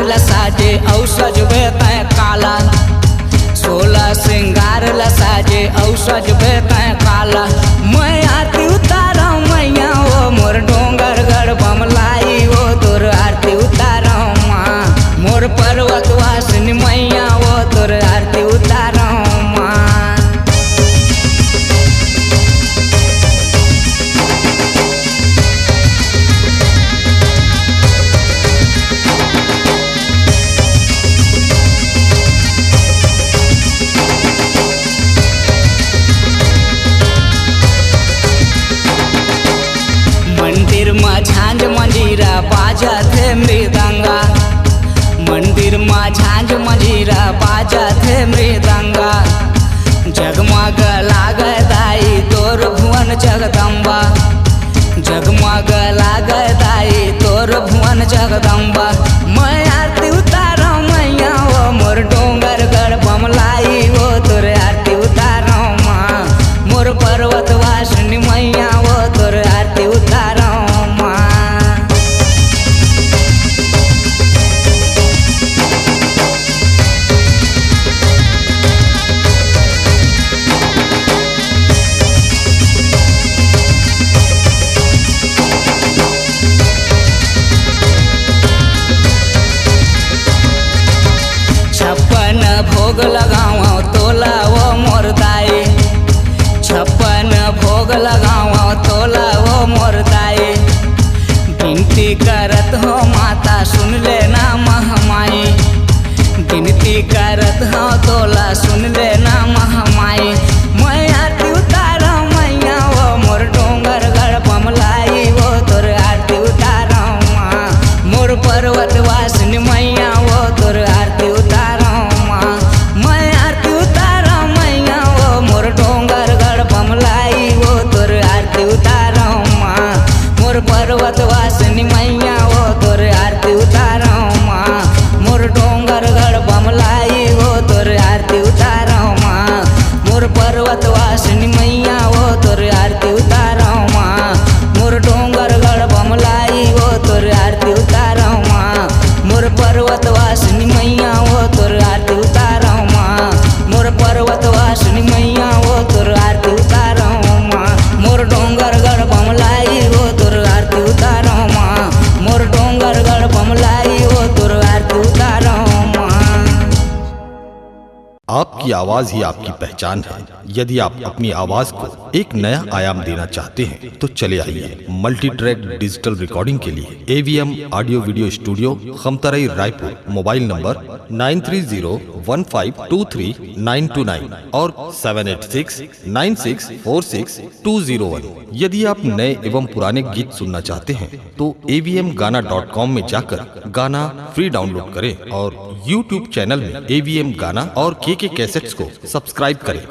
लसाजे औ सजबे तै काला, 16 श्रृंगार लसाजे औ सजबे तै काला। मैं आरती उतारा मैया ओ मोर डोंगर गढ़ बमलाई ओ तोर आरती उतारा माँ, मोर पर्वत वासिनी मैया ओ तोर आरती उतारा माँ। मंदिर में झांझ मंजीरा बाजा थे मृदंगा, मंदिर में झांझ मंजीरा बाजा थे मृदंगा। जगमग लागे दाई तोर भुवन जगदम्बा, जगमग लागे दाई तोर भुवन जगदम्बा। मैं आरती उतारा मैया ओ मोर डोंगर गढ़ बमलाई ओ तोर आरती उतारा माँ, मोर पर्वत वासिनी मैया ओ तोर आरती उतारा माँ। छप्पन भोग लगाओ तोला वो मोर दाई, 56 भोग लगाओ तोला वो मोर दाई। विनती करत हो माता सुन लेना महमाई, विनती करत हो तोला सुन लेना महमाई। मैं आरती उतारा मैया वो मोर डोंगर गढ़ बमलाई वो तोर आरती उतारा माँ, मोर पर्वत वासिनी मैया वो तोर आरती उतारा माँ। मैं आरती उतारा मैया वो मोर डोंगर गढ़ बमलाई वो तोर आरती उतारा माँ, मोर पर्वत वासिनी मैया वो तोर आरती उतारा माँ, मोर डोंगर गढ़ बमलाई वो तोर आरती उतारा माँ, मोर पर्वत वासिनी मैया वो तोर आरती उतारा माँ, मोर डोंगर गढ़ बमलाई वो तोर आरती उतारा माँ, मोर पर्वत वासिनी मैया वो तोर आरती उतारा माँ, मोर पर्वत वासिनी मैया वो तोर आरती उतारा माँ, मोर डोंगर गढ़ बमलाई वो तोर आरती उतारा माँ, मोर डोंगर गढ़ बमलाई वो तोर आरती उतारा माँ। आपकी आवाज ही आपकी पहचान है। यदि आप अपनी आवाज को एक नया आयाम देना चाहते हैं तो चले आइए मल्टी ट्रैक डिजिटल रिकॉर्डिंग के लिए AVM audio video studio Khamtarai Raipur. Mobile number 9301523929 और 7869646201। यदि आप नए एवं पुराने गीत सुनना चाहते हैं तो avmgana.com में जाकर गाना फ्री डाउनलोड करें और YouTube चैनल में AVM गाना और KK कैसेट्स को सब्सक्राइब करें।